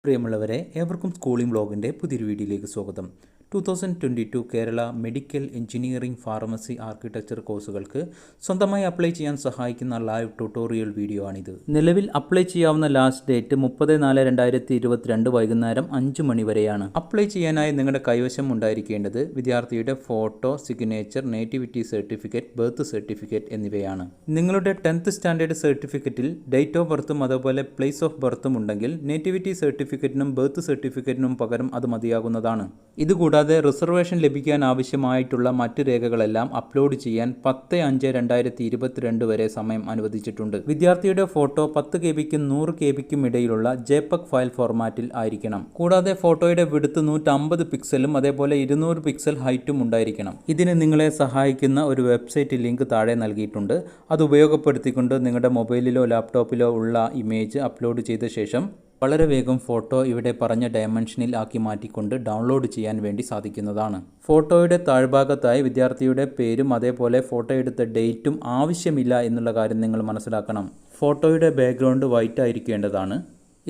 പ്രിയമുള്ളവരെ, ഏവർക്കും സ്കൂളിംഗ് ബ്ലോഗിൻ്റെ പുതിയൊരു വീഡിയോയിലേക്ക് സ്വാഗതം. 2022 Kerala medical engineering pharmacy architecture കോഴ്സുകൾക്ക് സ്വന്തമായി അപ്ലൈ ചെയ്യാൻ സഹായിക്കുന്ന ലൈവ് ട്യൂട്ടോറിയൽ വീഡിയോ ആണിത്. നിലവിൽ അപ്ലൈ ചെയ്യാവുന്ന ലാസ്റ്റ് ഡേറ്റ് 30/4/2022 വൈകുന്നേരം 5 മണി വരെയാണ്. അപ്ലൈ ചെയ്യാനായി നിങ്ങളുടെ കൈവശം ഉണ്ടായിരിക്കേണ്ടത് വിദ്യാർത്ഥിയുടെ photo, signature, nativity certificate, birth certificate എന്നിവയാണ്. നിങ്ങളുടെ 10th സ്റ്റാൻഡേർഡ് സർട്ടിഫിക്കറ്റിൽ ഡേറ്റ് ഓഫ് ബർത്തും അതുപോലെ പ്ലേസ് ഓഫ് ബർത്തും ഉണ്ടെങ്കിൽ നേറ്റിവിറ്റി സർട്ടിഫിക്കറ്റിനും ബർത്ത് സർട്ടിഫിക്കറ്റിനും പകരം അത് മതിയാകുന്നതാണ്. ഇതുകൂടാതെ റിസർവേഷൻ ലഭിക്കാൻ ആവശ്യമായിട്ടുള്ള മറ്റ് രേഖകളെല്ലാം അപ്ലോഡ് ചെയ്യാൻ 10/5/2022 വരെ സമയം അനുവദിച്ചിട്ടുണ്ട്. വിദ്യാർത്ഥിയുടെ ഫോട്ടോ 10 KB-ക്കും 100 KB-ക്കും ഇടയിലുള്ള JPEG ഫയൽ ഫോർമാറ്റിൽ ആയിരിക്കണം. കൂടാതെ ഫോട്ടോയുടെ വിഡ്ത്ത് 150 പിക്സലും അതേപോലെ 200 പിക്സൽ ഹൈറ്റും ഉണ്ടായിരിക്കണം. ഇതിന് നിങ്ങളെ സഹായിക്കുന്ന ഒരു വെബ്സൈറ്റ് ലിങ്ക് താഴെ നൽകിയിട്ടുണ്ട്. അത് ഉപയോഗപ്പെടുത്തിക്കൊണ്ട് നിങ്ങളുടെ മൊബൈലിലോ ലാപ്ടോപ്പിലോ ഉള്ള ഇമേജ് അപ്ലോഡ് ചെയ്ത ശേഷം വളരെ വേഗം ഫോട്ടോ ഇവിടെ പറഞ്ഞ ഡയമെൻഷനിൽ ആക്കി മാറ്റിക്കൊണ്ട് ഡൗൺലോഡ് ചെയ്യാൻ വേണ്ടി സാധിക്കുന്നതാണ്. ഫോട്ടോയുടെ താഴ്ഭാഗത്തായി വിദ്യാർത്ഥിയുടെ പേരും അതേപോലെ ഫോട്ടോ എടുത്ത ഡേറ്റും ആവശ്യമില്ല എന്നുള്ള കാര്യം നിങ്ങൾ മനസ്സിലാക്കണം. ഫോട്ടോയുടെ ബാക്ക്ഗ്രൗണ്ട് വൈറ്റ് ആയിരിക്കേണ്ടതാണ്.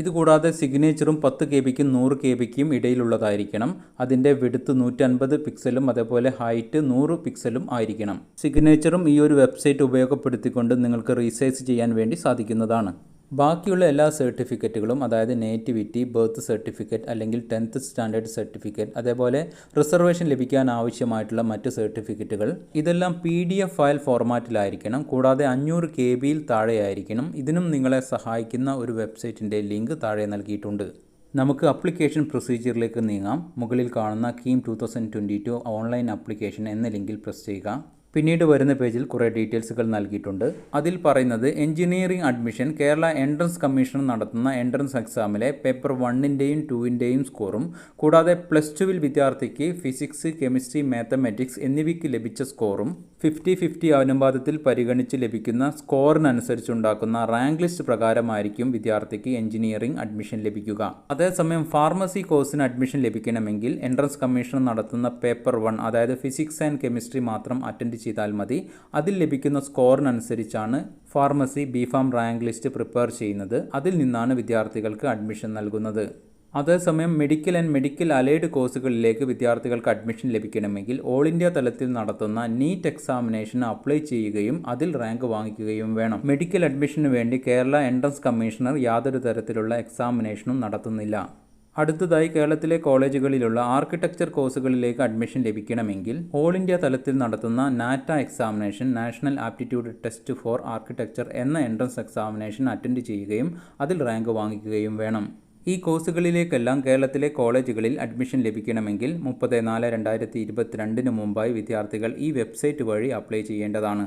ഇതുകൂടാതെ സിഗ്നേച്ചറും 10 KB-ക്കും 100 KB-ക്കും ഇടയിലുള്ളതായിരിക്കണം. അതിൻ്റെ വിഡ്ത്ത് 150 പിക്സലും അതേപോലെ ഹൈറ്റ് 100 പിക്സലും ആയിരിക്കണം. സിഗ്നേച്ചറും ഈ ഒരു വെബ്സൈറ്റ് ഉപയോഗപ്പെടുത്തിക്കൊണ്ട് നിങ്ങൾക്ക് റീസൈസ് ചെയ്യാൻ വേണ്ടി സാധിക്കുന്നതാണ്. ബാക്കിയുള്ള എല്ലാ സർട്ടിഫിക്കറ്റുകളും, അതായത് നേറ്റിവിറ്റി, ബർത്ത് സർട്ടിഫിക്കറ്റ് അല്ലെങ്കിൽ 10th സ്റ്റാൻഡേർഡ് സർട്ടിഫിക്കറ്റ്, അതേപോലെ റിസർവേഷൻ ലഭിക്കാൻ ആവശ്യമായിട്ടുള്ള മറ്റ് സർട്ടിഫിക്കറ്റുകൾ, ഇതെല്ലാം PDF ഫയൽ ഫോർമാറ്റിലായിരിക്കണം. കൂടാതെ 500 KB-യിൽ താഴെയായിരിക്കണം. ഇതിനും നിങ്ങളെ സഹായിക്കുന്ന ഒരു വെബ്സൈറ്റിൻ്റെ ലിങ്ക് താഴെ നൽകിയിട്ടുണ്ട്. നമുക്ക് അപ്ലിക്കേഷൻ പ്രൊസീജിയറിലേക്ക് നീങ്ങാം. മുകളിൽ കാണുന്ന KEAM 2022 ഓൺലൈൻ ആപ്ലിക്കേഷൻ എന്ന ലിങ്കിൽ പ്രസ് ചെയ്യുക. പിന്നീട് വരുന്ന പേജിൽ കുറേ ഡീറ്റെയിൽസുകൾ നൽകിയിട്ടുണ്ട്. അതിൽ പറയുന്നത് engineering admission Kerala entrance commission നടത്തുന്ന എൻട്രൻസ് എക്സാമിലെ പേപ്പർ 1ൻ്റെയും 2ൻ്റെയും സ്കോറും കൂടാതെ +2 വിദ്യാർത്ഥിക്ക് ഫിസിക്സ്, കെമിസ്ട്രി, മാത്തമാറ്റിക്സ് എന്നിവയ്ക്ക് ലഭിച്ച സ്കോറും 50-50 അനുപാതത്തിൽ പരിഗണിച്ച് ലഭിക്കുന്ന സ്കോറിനനുസരിച്ചുണ്ടാക്കുന്ന റാങ്ക് ലിസ്റ്റ് പ്രകാരമായിരിക്കും വിദ്യാർത്ഥിക്ക് എഞ്ചിനീയറിംഗ് അഡ്മിഷൻ ലഭിക്കുക. അതേസമയം ഫാർമസി കോഴ്സിന് അഡ്മിഷൻ ലഭിക്കണമെങ്കിൽ എൻട്രൻസ് കമ്മീഷൻ നടത്തുന്ന പേപ്പർ 1, അതായത് ഫിസിക്സ് ആൻഡ് കെമിസ്ട്രി മാത്രം അറ്റൻഡ് ചെയ്താൽ മതി. അതിൽ ലഭിക്കുന്ന സ്കോറിനനുസരിച്ചാണ് pharmacy B.Pharm rank list prepare ചെയ്യുന്നത്. അതിൽ നിന്നാണ് വിദ്യാർത്ഥികൾക്ക് അഡ്മിഷൻ നൽകുന്നത്. അതേസമയം മെഡിക്കൽ ആൻഡ് മെഡിക്കൽ അലൈഡ് കോഴ്സുകളിലേക്ക് വിദ്യാർത്ഥികൾക്ക് അഡ്മിഷൻ ലഭിക്കണമെങ്കിൽ ഓൾ ഇന്ത്യ തലത്തിൽ നടത്തുന്ന നീറ്റ് എക്സാമിനേഷന് അപ്ലൈ ചെയ്യുകയും അതിൽ റാങ്ക് വാങ്ങിക്കുകയും വേണം. മെഡിക്കൽ അഡ്മിഷന് വേണ്ടി കേരള എൻട്രൻസ് കമ്മീഷണർ യാതൊരു തരത്തിലുള്ള എക്സാമിനേഷനും നടത്തുന്നില്ല. അടുത്തതായി കേരളത്തിലെ കോളേജുകളിലുള്ള ആർക്കിടെക്ചർ കോഴ്സുകളിലേക്ക് അഡ്മിഷൻ ലഭിക്കണമെങ്കിൽ ഓൾ ഇന്ത്യ തലത്തിൽ നടത്തുന്ന NATA examination, National Aptitude Test for Architecture എന്ന എൻട്രൻസ് എക്സാമിനേഷൻ അറ്റൻഡ് ചെയ്യുകയും അതിൽ റാങ്ക് വാങ്ങിക്കുകയും വേണം. ഈ കോഴ്സുകളിലേക്കെല്ലാം കേരളത്തിലെ കോളേജുകളിൽ അഡ്മിഷൻ ലഭിക്കണമെങ്കിൽ 30/4/2022 മുമ്പായി വിദ്യാർത്ഥികൾ ഈ വെബ്സൈറ്റ് വഴി അപ്ലൈ ചെയ്യേണ്ടതാണ്.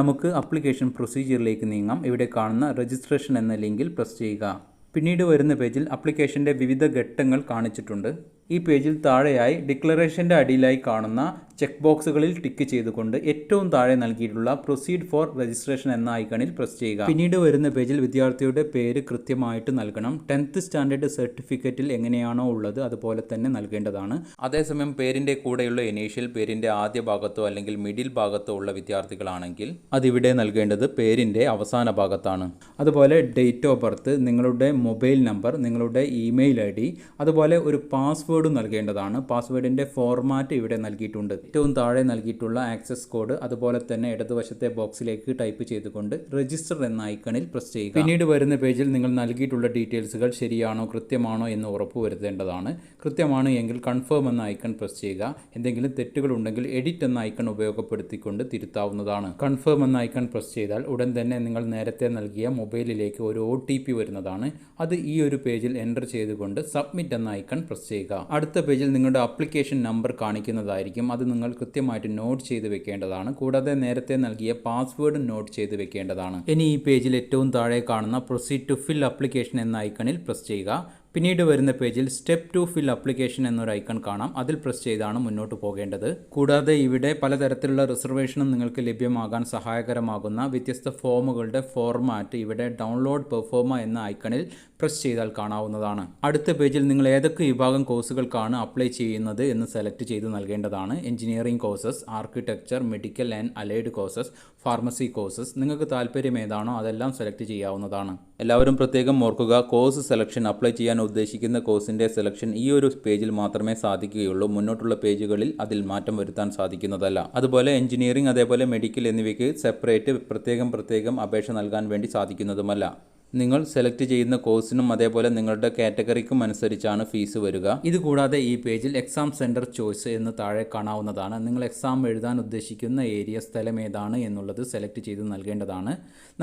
നമുക്ക് അപ്ലിക്കേഷൻ പ്രൊസീജിയറിലേക്ക് നീങ്ങാം. ഇവിടെ കാണുന്ന രജിസ്ട്രേഷൻ എന്ന ലിങ്കിൽ പ്രസ് ചെയ്യുക. പിന്നീട് വരുന്ന പേജിൽ അപ്ലിക്കേഷൻ്റെ വിവിധ ഘട്ടങ്ങൾ കാണിച്ചിട്ടുണ്ട്. ഈ പേജിൽ താഴെയായി ഡിക്ലറേഷൻ്റെ അടിയിലായി കാണുന്ന ചെക്ക് ബോക്സുകളിൽ ടിക്ക് ചെയ്തുകൊണ്ട് ഏറ്റവും താഴെ നൽകിയിട്ടുള്ള പ്രൊസീഡ് ഫോർ രജിസ്ട്രേഷൻ എന്ന ഐക്കണിൽ പ്രസ് ചെയ്യുക. പിന്നീട് വരുന്ന പേജിൽ വിദ്യാർത്ഥിയുടെ പേര് കൃത്യമായിട്ട് നൽകണം. 10th സ്റ്റാൻഡേർഡ് സർട്ടിഫിക്കറ്റിൽ എങ്ങനെയാണോ ഉള്ളത് അതുപോലെ തന്നെ നൽകേണ്ടതാണ്. അതേസമയം പേരിൻ്റെ കൂടെയുള്ള ഇനീഷ്യൽ പേരിൻ്റെ ആദ്യ ഭാഗത്തോ അല്ലെങ്കിൽ മിഡിൽ ഭാഗത്തോ ഉള്ള വിദ്യാർത്ഥികളാണെങ്കിൽ അതിവിടെ നൽകേണ്ടത് പേരിൻ്റെ അവസാന ഭാഗത്താണ്. അതുപോലെ ഡേറ്റ് ഓഫ് ബർത്ത്, നിങ്ങളുടെ മൊബൈൽ നമ്പർ, നിങ്ങളുടെ ഇമെയിൽ ID, അതുപോലെ ഒരു പാസ്വേഡും നൽകേണ്ടതാണ്. പാസ്വേഡിൻ്റെ ഫോർമാറ്റ് ഇവിടെ നൽകിയിട്ടുണ്ട്. ഏറ്റവും താഴെ നൽകിയിട്ടുള്ള ആക്സസ് കോഡ് അതുപോലെ തന്നെ ഇടതുവശത്തെ ബോക്സിലേക്ക് ടൈപ്പ് ചെയ്തുകൊണ്ട് രജിസ്റ്റർ എന്ന ഐക്കണിൽ പ്രസ് ചെയ്യുക. പിന്നീട് വരുന്ന പേജിൽ നിങ്ങൾ നൽകിയിട്ടുള്ള ഡീറ്റെയിൽസുകൾ ശരിയാണോ കൃത്യമാണോ എന്ന് ഉറപ്പുവരുത്തേണ്ടതാണ്. കൃത്യമാണ് എങ്കിൽ കൺഫേം എന്ന ഐക്കൺ പ്രസ് ചെയ്യുക. എന്തെങ്കിലും തെറ്റുകൾ ഉണ്ടെങ്കിൽ എഡിറ്റ് എന്ന ഐക്കൺ ഉപയോഗപ്പെടുത്തിക്കൊണ്ട് തിരുത്താവുന്നതാണ്. കൺഫേം എന്ന ഐക്കൺ പ്രസ് ചെയ്താൽ ഉടൻ തന്നെ നിങ്ങൾ നേരത്തെ നൽകിയ മൊബൈലിലേക്ക് ഒരു OTP വരുന്നതാണ്. അത് ഈ ഒരു പേജിൽ എൻ്റർ ചെയ്തുകൊണ്ട് സബ്മിറ്റ് എന്ന ഐക്കൺ പ്രസ് ചെയ്യുക. അടുത്ത പേജിൽ നിങ്ങളുടെ ആപ്ലിക്കേഷൻ നമ്പർ കാണിക്കുന്നതായിരിക്കും. അത് നിങ്ങൾ കൃത്യമായിട്ട് നോട്ട് ചെയ്ത് വെക്കേണ്ടതാണ്. കൂടാതെ നേരത്തെ നൽകിയ പാസ്വേഡ് നോട്ട് ചെയ്ത് വെക്കേണ്ടതാണ്. ഇനി ഈ പേജിൽ ഏറ്റവും താഴെ കാണുന്ന പ്രൊസീഡ് ടു ഫിൽ ആപ്ലിക്കേഷൻ എന്ന ഐക്കണിൽ പ്രസ് ചെയ്യുക. പിന്നീട് വരുന്ന പേജിൽ സ്റ്റെപ്പ് 2 ഫിൽ ആപ്ലിക്കേഷൻ എന്നൊരു ഐക്കൺ കാണാം. അതിൽ പ്രസ് ചെയ്താണ് മുന്നോട്ട് പോകേണ്ടത്. കൂടാതെ ഇവിടെ പലതരത്തിലുള്ള റിസർവേഷനും നിങ്ങൾക്ക് ലഭ്യമാകാൻ സഹായകരമാകുന്ന വ്യത്യസ്ത ഫോമുകളുടെ ഫോർമാറ്റ് ഇവിടെ ഡൗൺലോഡ് പെർഫോമ എന്ന ഐക്കണിൽ പ്രസ് ചെയ്താൽ കാണാവുന്നതാണ്. അടുത്ത പേജിൽ നിങ്ങൾ ഏതൊക്കെ വിഭാഗം കോഴ്സുകൾക്കാണ് അപ്ലൈ ചെയ്യുന്നത് എന്ന് സെലക്ട് ചെയ്ത് നൽകേണ്ടതാണ്. Engineering courses, architecture, medical and allied courses, pharmacy courses. നിങ്ങൾക്ക് താല്പര്യം ഏതാണോ അതെല്ലാം സെലക്ട് ചെയ്യാവുന്നതാണ്. എല്ലാവരും പ്രത്യേകം ഓർക്കുക, കോഴ്സ് സെലക്ഷൻ അപ്ലൈ ചെയ്യാൻ ഉദ്ദേശിക്കുന്ന കോഴ്സിൻ്റെ സെലക്ഷൻ ഈ ഒരു പേജിൽ മാത്രമേ സാധിക്കുകയുള്ളൂ. മുന്നോട്ടുള്ള പേജുകളിൽ അതിൽ മാറ്റം വരുത്താൻ സാധിക്കുന്നതല്ല. അതുപോലെ എഞ്ചിനീയറിംഗ്, അതേപോലെ മെഡിക്കൽ എന്നിവയ്ക്ക് സെപ്പറേറ്റ് പ്രത്യേകം അപേക്ഷ നൽകാൻ വേണ്ടി സാധിക്കുന്നതുമല്ല. നിങ്ങൾ സെലക്ട് ചെയ്യുന്ന കോഴ്സിനും അതേപോലെ നിങ്ങളുടെ കാറ്റഗറിക്കും അനുസരിച്ചാണ് ഫീസ് വരിക. ഇതുകൂടാതെ ഈ പേജിൽ എക്സാം സെൻറ്റർ ചോയ്സ് എന്ന് താഴെ കാണാവുന്നതാണ്. നിങ്ങൾ എക്സാം എഴുതാൻ ഉദ്ദേശിക്കുന്ന ഏരിയ, സ്ഥലം ഏതാണ് എന്നുള്ളത് സെലക്ട് ചെയ്ത് നൽകേണ്ടതാണ്.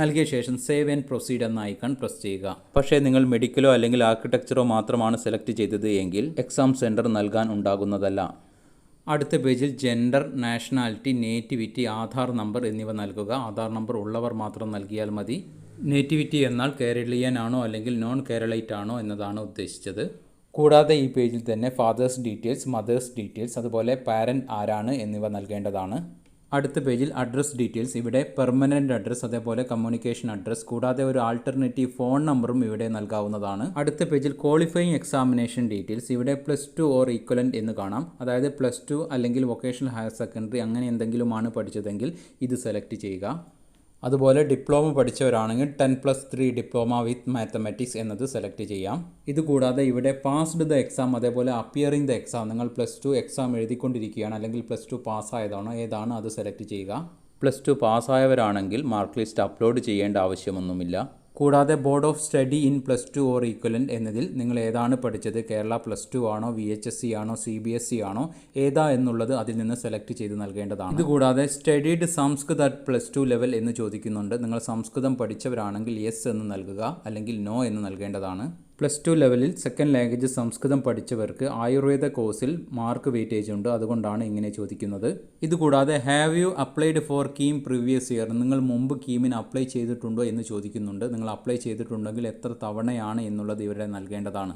നൽകിയ ശേഷം സേവ് ആൻഡ് പ്രൊസീഡ് എന്ന ഐക്കൺ പ്രസ് ചെയ്യുക. പക്ഷേ നിങ്ങൾ മെഡിക്കലോ അല്ലെങ്കിൽ ആർക്കിടെക്ചറോ മാത്രമാണ് സെലക്ട് ചെയ്തത് എങ്കിൽ എക്സാം സെൻറ്റർ നൽകാൻ ഉണ്ടാകുന്നതല്ല. അടുത്ത പേജിൽ gender, nationality, nativity, Aadhaar number എന്നിവ നൽകുക. ആധാർ നമ്പർ ഉള്ളവർ മാത്രം നൽകിയാൽ മതി. നേറ്റിവിറ്റി എന്നാൽ കേരളീയൻ ആണോ അല്ലെങ്കിൽ നോൺ കേരളൈറ്റ് ആണോ എന്നതാണ് ഉദ്ദേശിച്ചത്. കൂടാതെ ഈ പേജിൽ തന്നെ ഫാദേഴ്സ് ഡീറ്റെയിൽസ്, മദേഴ്സ് ഡീറ്റെയിൽസ്, അതുപോലെ പാരൻറ്റ് ആരാണ് എന്നിവ നൽകേണ്ടതാണ്. അടുത്ത പേജിൽ അഡ്രസ് ഡീറ്റെയിൽസ്. ഇവിടെ പെർമനൻറ്റ് അഡ്രസ്, അതേപോലെ കമ്മ്യൂണിക്കേഷൻ അഡ്രസ്, കൂടാതെ ഒരു ആൾട്ടർനേറ്റീവ് ഫോൺ നമ്പറും ഇവിടെ നൽകാവുന്നതാണ്. അടുത്ത പേജിൽ ക്വാളിഫയിങ് എക്സാമിനേഷൻ ഡീറ്റെയിൽസ്. ഇവിടെ +2 ഓർ ഈക്വലൻറ്റ് എന്ന് കാണാം. അതായത് +2 അല്ലെങ്കിൽ വൊക്കേഷണൽ ഹയർ സെക്കൻഡറി അങ്ങനെ എന്തെങ്കിലുമാണ് പഠിച്ചതെങ്കിൽ ഇത് സെലക്ട് ചെയ്യുക. അതുപോലെ ഡിപ്ലോമ പഠിച്ചവരാണെങ്കിൽ 10+3 ഡിപ്ലോമ വിത്ത് മാത്തമാറ്റിക്സ് എന്നത് സെലക്ട് ചെയ്യാം. ഇതുകൂടാതെ ഇവിടെ പാസ്ഡ് ദ എക്സാം, അതേപോലെ അപ്പിയറിംഗ് ദ എക്സാം, നിങ്ങൾ +2 എക്സാം എഴുതിക്കൊണ്ടിരിക്കുകയാണ് അല്ലെങ്കിൽ +2 പാസ്സായതാണോ ഏതാണ് അത് സെലക്ട് ചെയ്യുക. +2 പാസ്സായവരാണെങ്കിൽ മാർക്ക് ലിസ്റ്റ് അപ്ലോഡ് ചെയ്യേണ്ട ആവശ്യമൊന്നുമില്ല. കൂടാതെ board of study in +2 or equivalent എന്നതിൽ നിങ്ങൾ ഏതാണ് പഠിച്ചത്, കേരള +2 ആണോ, VHSE ആണോ, CBSE ആണോ, ഏതാ എന്നുള്ളത് അതിൽ നിന്ന് സെലക്ട് ചെയ്ത് നൽകേണ്ടതാണ്. ഇതുകൂടാതെ സ്റ്റഡീഡ് സംസ്കൃത് അറ്റ് +2 ലെവൽ എന്ന് ചോദിക്കുന്നുണ്ട്. നിങ്ങൾ സംസ്കൃതം പഠിച്ചവരാണെങ്കിൽ യെസ് എന്ന് നൽകുക, അല്ലെങ്കിൽ നോ എന്ന് നൽകേണ്ടതാണ്. +2 ലെവലിൽ സെക്കൻഡ് ലാംഗ്വേജ് സംസ്കൃതം പഠിച്ചവർക്ക് ആയുർവേദ കോഴ്സിൽ മാർക്ക് വെയിറ്റേജ് ഉണ്ട്, അതുകൊണ്ടാണ് ഇങ്ങനെ ചോദിക്കുന്നത്. ഇതുകൂടാതെ have you applied for KEAM previous year, നിങ്ങൾ മുമ്പ് KEAMന് അപ്ലൈ ചെയ്തിട്ടുണ്ടോ എന്ന് ചോദിക്കുന്നുണ്ട്. നിങ്ങൾ അപ്ലൈ ചെയ്തിട്ടുണ്ടെങ്കിൽ എത്ര തവണയാണ് എന്നുള്ളത് ഇവിടെ നൽകേണ്ടതാണ്.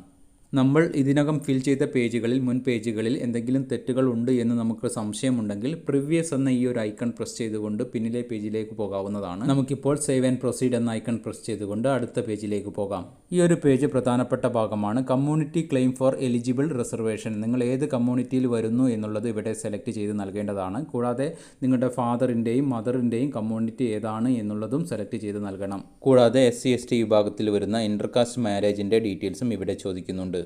നമ്മൾ ഇതിനകം ഫിൽ ചെയ്ത പേജുകളിൽ, മുൻ പേജുകളിൽ എന്തെങ്കിലും തെറ്റുകൾ ഉണ്ട് എന്ന് നമുക്ക് സംശയമുണ്ടെങ്കിൽ പ്രീവിയസ് എന്ന ഈ ഒരു ഐക്കൺ പ്രസ് ചെയ്തുകൊണ്ട് പിന്നിലെ പേജിലേക്ക് പോകാവുന്നതാണ്. നമുക്കിപ്പോൾ സേവ് ആൻഡ് പ്രൊസീഡ് എന്ന ഐക്കൺ പ്രസ് ചെയ്തുകൊണ്ട് അടുത്ത പേജിലേക്ക് പോകാം. ഈ ഒരു പേജ് പ്രധാനപ്പെട്ട ഭാഗമാണ്. Community claim four eligible reservation. നിങ്ങൾ ഏത് കമ്മ്യൂണിറ്റിയിൽ വരുന്നു എന്നുള്ളത് ഇവിടെ സെലക്ട് ചെയ്ത് നൽകേണ്ടതാണ്. കൂടാതെ നിങ്ങളുടെ ഫാദറിൻ്റെയും മദറിൻ്റെയും കമ്മ്യൂണിറ്റി ഏതാണ് എന്നുള്ളതും സെലക്ട് ചെയ്ത് നൽകണം. കൂടാതെ SC/ST വിഭാഗത്തിൽ വരുന്ന ഇൻ്റർകാസ്റ്റ് മാരേജിൻ്റെ ഡീറ്റെയിൽസും ഇവിടെ ചോദിക്കുന്നുണ്ട്.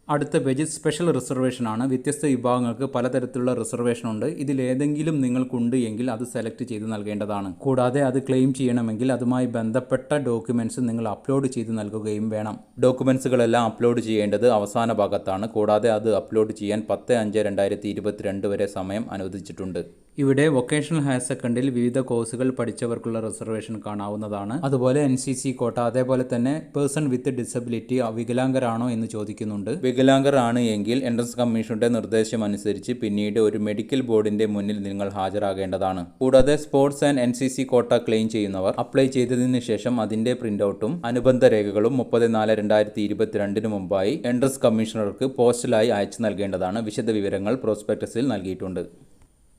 അടുത്ത പേജ് സ്പെഷ്യൽ റിസർവേഷൻ ആണ്. വ്യത്യസ്ത വിഭാഗങ്ങൾക്ക് പലതരത്തിലുള്ള റിസർവേഷൻ ഉണ്ട്. ഇതിലേതെങ്കിലും നിങ്ങൾക്കുണ്ട് എങ്കിൽ അത് സെലക്ട് ചെയ്ത് നൽകേണ്ടതാണ്. കൂടാതെ അത് ക്ലെയിം ചെയ്യണമെങ്കിൽ അതുമായി ബന്ധപ്പെട്ട ഡോക്യുമെൻറ്റ്സ് നിങ്ങൾ അപ്ലോഡ് ചെയ്ത് നൽകുകയും വേണം. ഡോക്യുമെൻറ്റ്സുകളെല്ലാം അപ്ലോഡ് ചെയ്യേണ്ടത് അവസാന ഭാഗത്താണ്. കൂടാതെ അത് അപ്ലോഡ് ചെയ്യാൻ 10/5/2022 വരെ സമയം അനുവദിച്ചിട്ടുണ്ട്. ഇവിടെ വൊക്കേഷണൽ ഹയർ സെക്കൻഡറിയിൽ വിവിധ കോഴ്സുകൾ പഠിച്ചവർക്കുള്ള റിസർവേഷൻ കാണാവുന്നതാണ്. അതുപോലെ NCC കോട്ട, അതേപോലെ തന്നെ പേഴ്സൺ വിത്ത് ഡിസബിലിറ്റി, വികലാംഗരാണോ എന്ന് ചോദിക്കുന്നുണ്ട്. വികലാംഗർ ആണ് എങ്കിൽ എൻട്രൻസ് കമ്മീഷന്റെ നിർദ്ദേശം അനുസരിച്ച് പിന്നീട് ഒരു മെഡിക്കൽ ബോർഡിന്റെ മുന്നിൽ നിങ്ങൾ ഹാജരാകേണ്ടതാണ്. കൂടാതെ സ്പോർട്സ് ആൻഡ് NCC കോട്ട ക്ലെയിം ചെയ്യുന്നവർ അപ്ലൈ ചെയ്തതിന് ശേഷം അതിന്റെ പ്രിന്റൌട്ടും അനുബന്ധ രേഖകളും 30/4/2022 മുമ്പായി എൻട്രൻസ് കമ്മീഷണർക്ക് പോസ്റ്റലായി അയച്ചു നൽകേണ്ടതാണ്. വിശദവിവരങ്ങൾ പ്രോസ്പെക്ടസിൽ നൽകിയിട്ടുണ്ട്.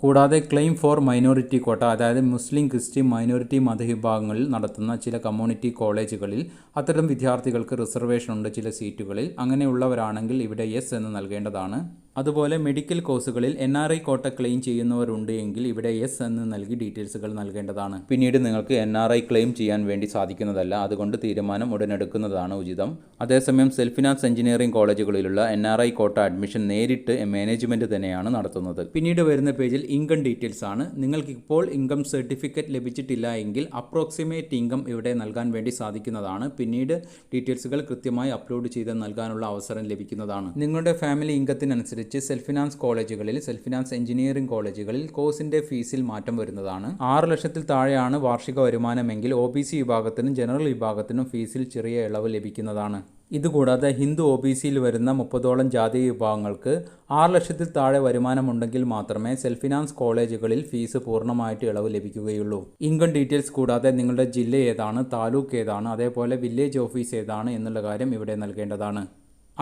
കൂടാതെ ക്ലെയിം ഫോർ മൈനോറിറ്റി കോട്ട, അതായത് മുസ്ലിം, ക്രിസ്ത്യൻ, മൈനോറിറ്റി മതവിഭാഗങ്ങളിൽ നടത്തുന്ന ചില കമ്മ്യൂണിറ്റി കോളേജുകളിൽ അത്തരം വിദ്യാർത്ഥികൾക്ക് റിസർവേഷൻ ഉണ്ട് ചില സീറ്റുകളിൽ. അങ്ങനെയുള്ളവരാണെങ്കിൽ ഇവിടെ യെസ് എന്ന് നൽകേണ്ടതാണ്. അതുപോലെ മെഡിക്കൽ കോഴ്സുകളിൽ NRI കോട്ട ക്ലെയിം ചെയ്യുന്നവരുണ്ട് എങ്കിൽ ഇവിടെ യെസ് എന്ന് നൽകി ഡീറ്റെയിൽസുകൾ നൽകേണ്ടതാണ്. പിന്നീട് നിങ്ങൾക്ക് NRI ക്ലെയിം ചെയ്യാൻ വേണ്ടി സാധിക്കുന്നതല്ല, അതുകൊണ്ട് തീരുമാനം ഉടനെടുക്കുന്നതാണ് ഉചിതം. അതേസമയം സെൽഫ് ഫിനാൻസ് എഞ്ചിനീയറിംഗ് കോളേജുകളിലുള്ള NRI കോട്ട അഡ്മിഷൻ നേരിട്ട് മാനേജ്മെൻറ്റ് തന്നെയാണ് നടത്തുന്നത്. പിന്നീട് വരുന്ന പേജിൽ ഇൻകം ഡീറ്റെയിൽസ് ആണ്. നിങ്ങൾക്കിപ്പോൾ ഇൻകം സർട്ടിഫിക്കറ്റ് ലഭിച്ചിട്ടില്ല എങ്കിൽ അപ്രോക്സിമേറ്റ് ഇൻകം ഇവിടെ നൽകാൻ വേണ്ടി സാധിക്കുന്നതാണ്. പിന്നീട് ഡീറ്റെയിൽസുകൾ കൃത്യമായി അപ്ലോഡ് ചെയ്ത് നൽകാനുള്ള അവസരം ലഭിക്കുന്നതാണ്. നിങ്ങളുടെ ഫാമിലി ഇൻകത്തിനനുസരിച്ച് സെൽഫ് ഫിനാൻസ് കോളേജുകളിൽ, സെൽഫ് ഫിനാൻസ് എഞ്ചിനീയറിംഗ് കോളേജുകളിൽ കോഴ്സിന്റെ ഫീസിൽ മാറ്റം വരുന്നതാണ്. 6 ലക്ഷത്തിൽ താഴെയാണ് വാർഷിക വരുമാനമെങ്കിൽ OBC വിഭാഗത്തിനും ജനറൽ വിഭാഗത്തിനും ഫീസിൽ ചെറിയ ഇളവ് ലഭിക്കുന്നതാണ്. ഇതുകൂടാതെ ഹിന്ദു OBCയിൽ വരുന്ന 30ഓളം ജാതി വിഭാഗങ്ങൾക്ക് 6 ലക്ഷത്തിൽ താഴെ വരുമാനമുണ്ടെങ്കിൽ മാത്രമേ സെൽഫ് ഫിനാൻസ് കോളേജുകളിൽ ഫീസ് പൂർണ്ണമായിട്ട് ഇളവ് ലഭിക്കുകയുള്ളൂ. ഇൻകം ഡീറ്റെയിൽസ് കൂടാതെ നിങ്ങളുടെ ജില്ല ഏതാണ്, താലൂക്ക് ഏതാണ്, അതേപോലെ വില്ലേജ് ഓഫീസ് ഏതാണ് എന്നുള്ള കാര്യം ഇവിടെ നൽകേണ്ടതാണ്.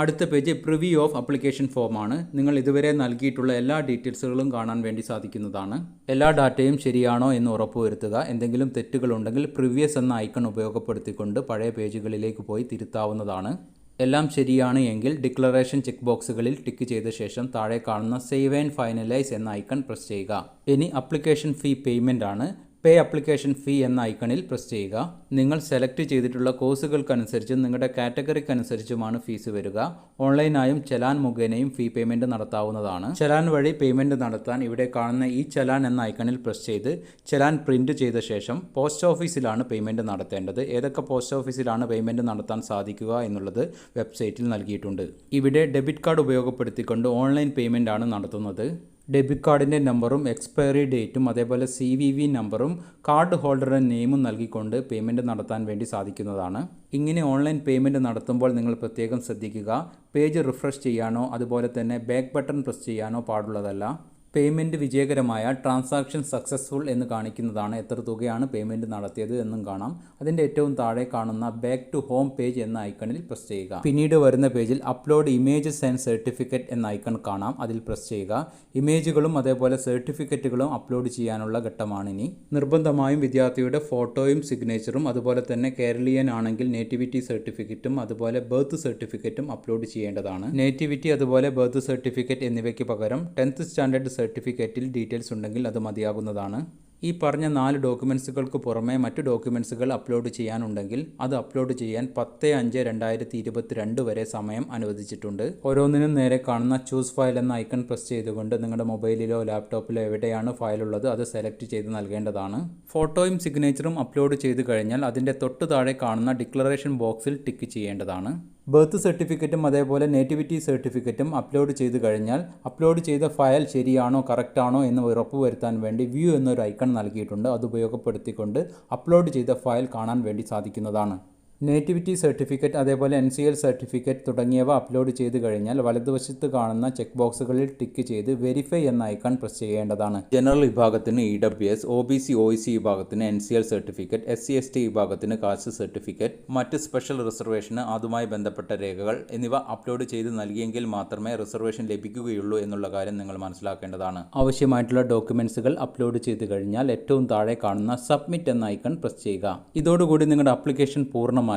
അടുത്ത page preview of application form ആണ്. നിങ്ങൾ ഇതുവരെ നൽകിയിട്ടുള്ള എല്ലാ ഡീറ്റെയിൽസുകളും കാണാൻ വേണ്ടി സാധിക്കുന്നതാണ്. എല്ലാ ഡാറ്റയും ശരിയാണോ എന്ന് ഉറപ്പുവരുത്തുക. എന്തെങ്കിലും തെറ്റുകളുണ്ടെങ്കിൽ പ്രിവിയസ് എന്ന ഐക്കൺ ഉപയോഗപ്പെടുത്തിക്കൊണ്ട് പഴയ പേജുകളിലേക്ക് പോയി തിരുത്താവുന്നതാണ്. എല്ലാം ശരിയാണ് എങ്കിൽ ഡിക്ലറേഷൻ ചെക്ക് ബോക്സുകളിൽ ടിക്ക് ചെയ്ത ശേഷം താഴെ കാണുന്ന സേവ് ആൻഡ് ഫൈനലൈസ് എന്ന ഐക്കൺ പ്രസ് ചെയ്യുക. ഇനി അപ്ലിക്കേഷൻ ഫീ പേയ്മെൻ്റ് ആണ്. പേ ആപ്ലിക്കേഷൻ ഫീ എന്ന ഐക്കണിൽ പ്രസ് ചെയ്യുക. നിങ്ങൾ സെലക്ട് ചെയ്തിട്ടുള്ള കോഴ്സുകൾക്കനുസരിച്ചും നിങ്ങളുടെ കാറ്റഗറിക്കനുസരിച്ചുമാണ് ഫീസ് വരിക. ഓൺലൈനായും ചലാൻ മുഖേനയും ഫീ പേയ്മെൻറ്റ് നടത്താവുന്നതാണ്. ചലാൻ വഴി പേയ്മെൻറ്റ് നടത്താൻ ഇവിടെ കാണുന്ന ഈ ചലാൻ എന്ന ഐക്കണിൽ പ്രസ് ചെയ്ത് ചലാൻ പ്രിൻറ്റ് ചെയ്ത ശേഷം പോസ്റ്റ് ഓഫീസിലാണ് പേയ്മെൻറ്റ് നടത്തേണ്ടത്. ഏതൊക്കെ പോസ്റ്റ് ഓഫീസിലാണ് പേയ്മെൻറ്റ് നടത്താൻ സാധിക്കുക എന്നുള്ളത് വെബ്സൈറ്റിൽ നൽകിയിട്ടുണ്ട്. ഇവിടെ ഡെബിറ്റ് കാർഡ് ഉപയോഗപ്പെടുത്തിക്കൊണ്ട് ഓൺലൈൻ പേയ്മെൻ്റ് ആണ് നടത്തുന്നത്. ഡെബിറ്റ് കാർഡിൻ്റെ നമ്പറും എക്സ്പയറി ഡേറ്റും അതേപോലെ CVV നമ്പറും കാർഡ് ഹോൾഡറുടെ നെയിമും നൽകിക്കൊണ്ട് പേയ്മെൻറ്റ് നടത്താൻ വേണ്ടി സാധിക്കുന്നതാണ്. ഇങ്ങനെ ഓൺലൈൻ പേയ്മെൻറ്റ് നടത്തുമ്പോൾ നിങ്ങൾ പ്രത്യേകം ശ്രദ്ധിക്കുക, പേജ് റിഫ്രഷ് ചെയ്യാനോ അതുപോലെ തന്നെ ബാക്ക് ബട്ടൺ പ്രസ് ചെയ്യാനോ പാടുള്ളതല്ല. പേയ്മെൻറ്റ് വിജയകരമായ ട്രാൻസാക്ഷൻ സക്സസ്ഫുൾ എന്ന് കാണിക്കുന്നതാണ്. എത്ര തുകയാണ് പേയ്മെൻറ്റ് നടത്തിയത് എന്നും കാണാം. അതിൻ്റെ ഏറ്റവും താഴെ കാണുന്ന ബാക്ക് ടു ഹോം പേജ് എന്ന ഐക്കണിൽ പ്രസ് ചെയ്യുക. പിന്നീട് വരുന്ന പേജിൽ അപ്ലോഡ് ഇമേജസ് ആൻഡ് സർട്ടിഫിക്കറ്റ് എന്ന ഐക്കൺ കാണാം. അതിൽ പ്രസ് ചെയ്യുക. ഇമേജുകളും അതേപോലെ സർട്ടിഫിക്കറ്റുകളും അപ്ലോഡ് ചെയ്യാനുള്ള ഘട്ടമാണിനി. നിർബന്ധമായും വിദ്യാർത്ഥിയുടെ ഫോട്ടോയും സിഗ്നേച്ചറും അതുപോലെ തന്നെ കേരളീയൻ ആണെങ്കിൽ നേറ്റിവിറ്റി സർട്ടിഫിക്കറ്റും അതുപോലെ ബർത്ത് സർട്ടിഫിക്കറ്റും അപ്ലോഡ് ചെയ്യേണ്ടതാണ്. നേറ്റിവിറ്റി അതുപോലെ ബർത്ത് സർട്ടിഫിക്കറ്റ് എന്നിവയ്ക്ക് പകരം 10th സ്റ്റാൻഡേർഡ് സർട്ടിഫിക്കറ്റിൽ ഡീറ്റെയിൽസ് ഉണ്ടെങ്കിൽ അത് മതിയാകുന്നതാണ്. ഈ പറഞ്ഞ 4 ഡോക്യുമെൻസുകൾക്ക് പുറമെ മറ്റു ഡോക്യുമെൻസുകൾ അപ്ലോഡ് ചെയ്യാനുണ്ടെങ്കിൽ അത് അപ്ലോഡ് ചെയ്യാൻ 10/5/2022 വരെ സമയം അനുവദിച്ചിട്ടുണ്ട്. ഓരോന്നിനും നേരെ കാണുന്ന ചൂസ് ഫയൽ എന്ന ഐക്കൺ പ്രസ് ചെയ്തുകൊണ്ട് നിങ്ങളുടെ മൊബൈലിലോ ലാപ്ടോപ്പിലോ എവിടെയാണ് ഫയൽ ഉള്ളത് അത് സെലക്ട് ചെയ്ത് നൽകേണ്ടതാണ്. ഫോട്ടോയും സിഗ്നേച്ചറും അപ്ലോഡ് ചെയ്ത് കഴിഞ്ഞാൽ അതിൻ്റെ തൊട്ടു താഴെ കാണുന്ന ഡിക്ലറേഷൻ ബോക്സിൽ ടിക്ക് ചെയ്യേണ്ടതാണ്. ബർത്ത് സർട്ടിഫിക്കറ്റും അതേപോലെ നേറ്റിവിറ്റി സർട്ടിഫിക്കറ്റും അപ്ലോഡ് ചെയ്ത് കഴിഞ്ഞാൽ അപ്ലോഡ് ചെയ്ത ഫയൽ ശരിയാണോ കറക്റ്റാണോ എന്ന് ഉറപ്പുവരുത്താൻ വേണ്ടി വ്യൂ എന്നൊരു ഐക്കൺ നൽകിയിട്ടുണ്ട്. അത് ഉപയോഗപ്പെടുത്തിക്കൊണ്ട് അപ്ലോഡ് ചെയ്ത ഫയൽ കാണാൻ വേണ്ടി സാധിക്കുന്നതാണ്. നേറ്റിവിറ്റി സർട്ടിഫിക്കറ്റ് അതേപോലെ NCL സർട്ടിഫിക്കറ്റ് തുടങ്ങിയവ അപ്ലോഡ് ചെയ്ത് കഴിഞ്ഞാൽ വലതുവശത്ത് കാണുന്ന ചെക്ക് ബോക്സുകളിൽ ടിക്ക് ചെയ്ത് വെരിഫൈ എന്ന ഐക്കൺ പ്രസ് ചെയ്യേണ്ടതാണ്. ജനറൽ വിഭാഗത്തിന് EWS, OBC OEC വിഭാഗത്തിന് NCL സർട്ടിഫിക്കറ്റ്, SC/ST വിഭാഗത്തിന് കാസ്റ്റ് സർട്ടിഫിക്കറ്റ്, മറ്റ് സ്പെഷ്യൽ റിസർവേഷന് അതുമായി ബന്ധപ്പെട്ട രേഖകൾ എന്നിവ അപ്ലോഡ് ചെയ്ത് നൽകിയെങ്കിൽ മാത്രമേ റിസർവേഷൻ ലഭിക്കുകയുള്ളൂ എന്നുള്ള കാര്യം നിങ്ങൾ മനസ്സിലാക്കേണ്ടതാണ്. ആവശ്യമായിട്ടുള്ള ഡോക്യുമെൻസുകൾ അപ്ലോഡ് ചെയ്ത് കഴിഞ്ഞാൽ ഏറ്റവും താഴെ കാണുന്ന സബ്മിറ്റ് എന്ന ഐക്കൺ പ്രസ് ചെയ്യുക. ഇതോടുകൂടി നിങ്ങളുടെ ആപ്ലിക്കേഷൻ പൂർണ്ണമായി.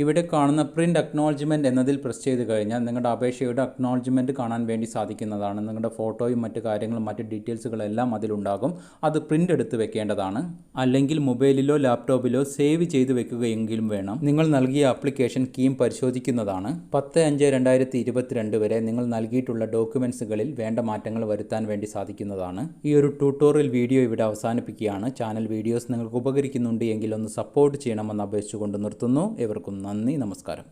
ഇവിടെ കാണുന്ന പ്രിൻ്റ് അക്നോളജ്മെൻറ്റ് എന്നതിൽ പ്രസ് ചെയ്ത് കഴിഞ്ഞാൽ നിങ്ങളുടെ അപേക്ഷയുടെ അക്നോളജ്മെൻറ്റ് കാണാൻ വേണ്ടി സാധിക്കുന്നതാണ്. നിങ്ങളുടെ ഫോട്ടോയും മറ്റു കാര്യങ്ങളും മറ്റ് ഡീറ്റെയിൽസുകളെല്ലാം അതിലുണ്ടാകും. അത് പ്രിൻ്റ് എടുത്ത് വെക്കേണ്ടതാണ്. അല്ലെങ്കിൽ മൊബൈലിലോ ലാപ്ടോപ്പിലോ സേവ് ചെയ്ത് വെക്കുകയെങ്കിലും വേണം. നിങ്ങൾ നൽകിയ ആപ്ലിക്കേഷൻ KEAM പരിശോധിക്കുന്നതാണ്. 10/5/2022 വരെ നിങ്ങൾ നൽകിയിട്ടുള്ള ഡോക്യുമെൻസുകളിൽ വേണ്ട മാറ്റങ്ങൾ വരുത്താൻ വേണ്ടി സാധിക്കുന്നതാണ്. ഈ ഒരു ട്യൂട്ടോറിയൽ വീഡിയോ ഇവിടെ അവസാനിപ്പിക്കുകയാണ്. ചാനൽ വീഡിയോസ് നിങ്ങൾക്ക് ഉപകരിക്കുന്നുണ്ട് എങ്കിൽ ഒന്ന് സപ്പോർട്ട് ചെയ്യണമെന്ന് അപേക്ഷിച്ചുകൊണ്ട് നിർത്തുന്നു. ഏവർക്കും നന്ദി, നമസ്കാരം.